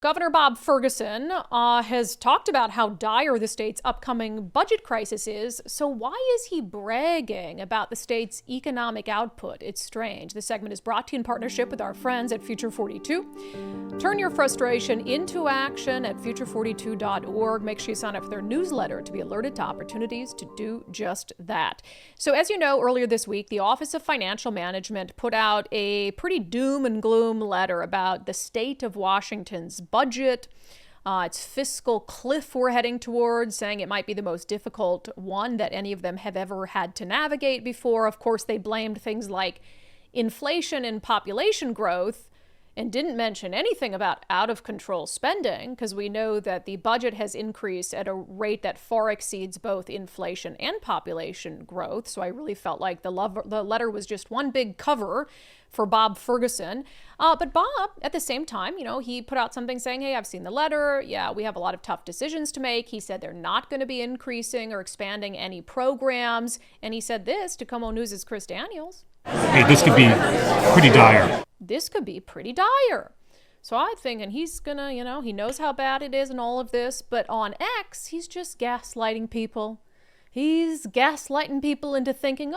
Governor Bob Ferguson has talked about how dire the state's upcoming budget crisis is. So why is he bragging about the state's economic output? It's strange. This segment is brought to you in partnership with our friends at Future 42. Turn your frustration into action at future42.org. Make sure you sign up for their newsletter to be alerted to opportunities to do just that. So as you know, earlier this week, the Office of Financial Management put out a pretty doom and gloom letter about the state of Washington's budget, its fiscal cliff we're heading towards, saying it might be the most difficult one that any of them have ever had to navigate before. Of course, they blamed things like inflation and population growth and didn't mention anything about out-of-control spending, because we know that the budget has increased at a rate that far exceeds both inflation and population growth. So I really felt like the letter was just one big cover for Bob Ferguson. But Bob, at the same time, he put out something saying, hey, I've seen the letter. Yeah, we have a lot of tough decisions to make. He said they're not going to be increasing or expanding any programs. And he said this to Como News' Chris Daniels. Hey, this could be pretty dire. This could be pretty dire. So I think, and he's gonna, he knows how bad it is and all of this, but on X, he's just gaslighting people. He's gaslighting people into thinking,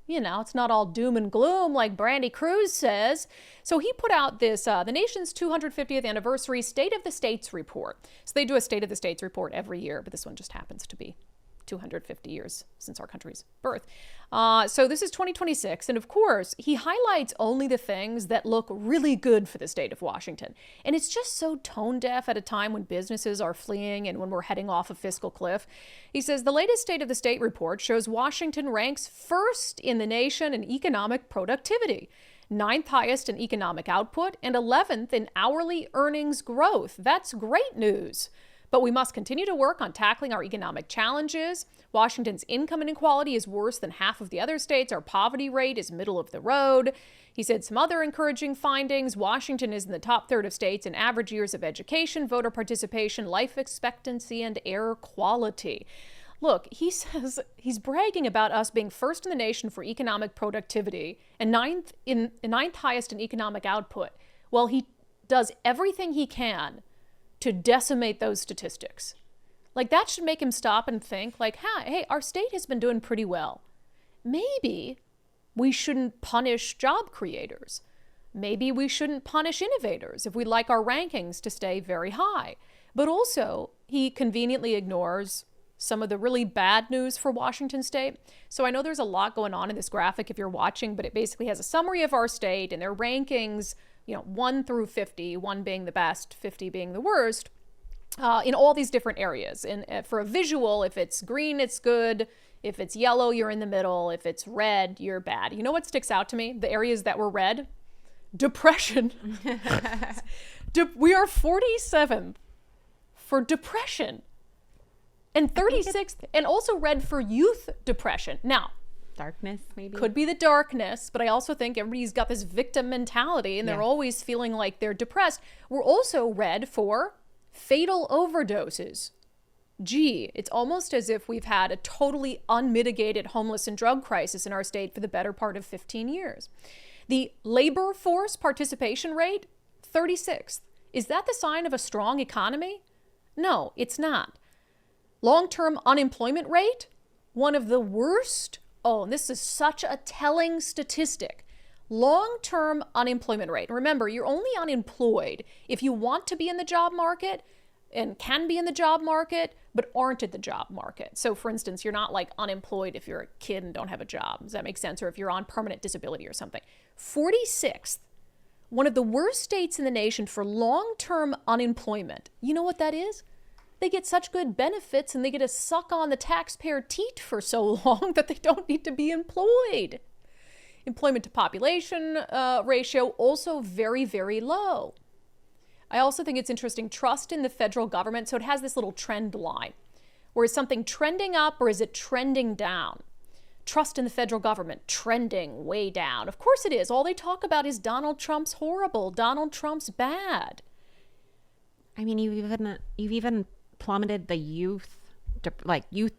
it's not all doom and gloom like Brandy Cruz says. So he put out this, the nation's 250th anniversary State of the States report. So they do a State of the States report every year, but this one just happens to be 250 years since our country's birth. So this is 2026. And of course, he highlights only the things that look really good for the state of Washington. And it's just so tone deaf at a time when businesses are fleeing and when we're heading off a fiscal cliff. He says the latest State of the State report shows Washington ranks first in the nation in economic productivity, 9th highest in economic output, and 11th in hourly earnings growth. That's great news. But we must continue to work on tackling our economic challenges. Washington's income inequality is worse than half of the other states. Our poverty rate is middle of the road. He said some other encouraging findings. Washington is in the top third of states in average years of education, voter participation, life expectancy, and air quality. Look, he says he's bragging about us being first in the nation for economic productivity and ninth highest in economic output. Well, he does everything he can to decimate those statistics. Like, that should make him stop and think, like, hey, our state has been doing pretty well. Maybe we shouldn't punish job creators. Maybe we shouldn't punish innovators if we'd like our rankings to stay very high. But also, he conveniently ignores some of the really bad news for Washington state. So I know there's a lot going on in this graphic if you're watching, but it basically has a summary of our state and their rankings, 1 through 50, 1 being the best, 50 being the worst, in all these different areas. And for a visual, if it's green, it's good. If it's yellow, you're in the middle. If it's red, you're bad. You know what sticks out to me? The areas that were red? Depression. We are 47th for depression. And 36th, and also red for youth depression. Now, darkness, maybe? Could be the darkness, but I also think everybody's got this victim mentality and they're always feeling like they're depressed. We're also red for fatal overdoses. Gee, it's almost as if we've had a totally unmitigated homeless and drug crisis in our state for the better part of 15 years. The labor force participation rate, 36th. Is that the sign of a strong economy? No, it's not. Long-term unemployment rate, one of the worst. Oh, and this is such a telling statistic. Long-term unemployment rate. Remember, you're only unemployed if you want to be in the job market and can be in the job market, but aren't in the job market. So for instance, you're not like unemployed if you're a kid and don't have a job. Does that make sense? Or if you're on permanent disability or something. 46th, one of the worst states in the nation for long-term unemployment. You know what that is? They get such good benefits and they get to suck on the taxpayer teat for so long that they don't need to be employed. Employment to population ratio also very, very low. I also think it's interesting, trust in the federal government. So it has this little trend line. Where is something trending up or is it trending down? Trust in the federal government, trending way down. Of course it is. All they talk about is Donald Trump's horrible. Donald Trump's bad. I mean, you've even plummeted the youth depression. Youth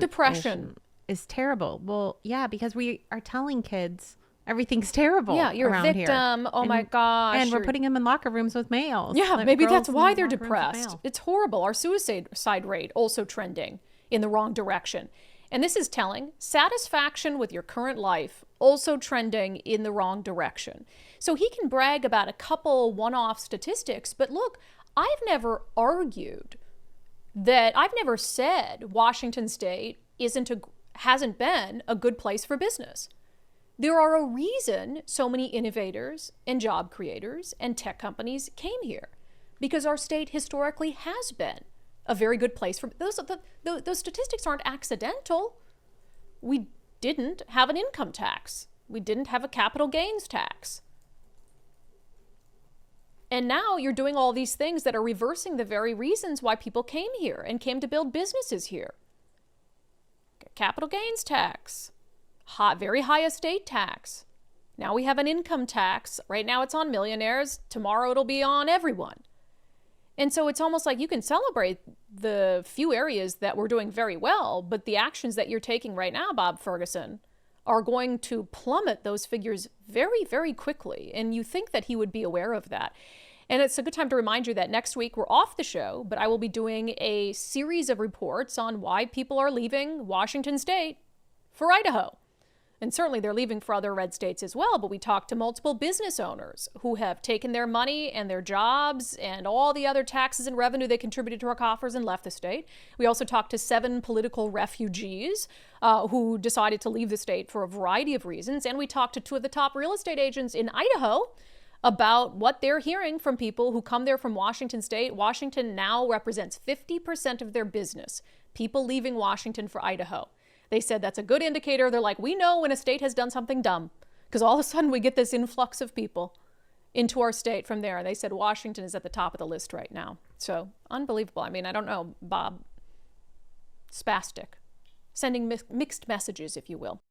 depression is terrible. Well, yeah, because we are telling kids Everything's terrible. Yeah, you're a around victim. Here. Oh my gosh. And we're putting them in locker rooms with males. Yeah, Like maybe girls that's in why they're locker rooms with depressed. males. It's horrible. Our suicide rate also trending in the wrong direction. And this is telling. Satisfaction with your current life also trending in the wrong direction. So he can brag about a couple one-off statistics, but look, I've never argued that, I've never said Washington State hasn't been a good place for business. There are a reason so many innovators and job creators and tech companies came here, because our state historically has been a very good place for those statistics aren't accidental. We didn't have an income tax. We didn't have a capital gains tax. And now you're doing all these things that are reversing the very reasons why people came here and came to build businesses here. Capital gains tax, very high estate tax. Now we have an income tax. Right now it's on millionaires. Tomorrow it'll be on everyone. And so it's almost like you can celebrate the few areas that we're doing very well, but the actions that you're taking right now, Bob Ferguson, are going to plummet those figures very, very quickly. And you think that he would be aware of that. And it's a good time to remind you that next week we're off the show, but I will be doing a series of reports on why people are leaving Washington State for Idaho. And certainly they're leaving for other red states as well, but we talked to multiple business owners who have taken their money and their jobs and all the other taxes and revenue they contributed to our coffers and left the state. We also talked to 7 political refugees who decided to leave the state for a variety of reasons. And we talked to 2 of the top real estate agents in Idaho about what they're hearing from people who come there from Washington State. Washington now represents 50% of their business, people leaving Washington for Idaho. They said that's a good indicator. They're like, we know when a state has done something dumb, because all of a sudden we get this influx of people into our state from there. They said Washington is at the top of the list right now. So unbelievable. I mean, I don't know, Bob. Spastic. Sending mixed messages, if you will.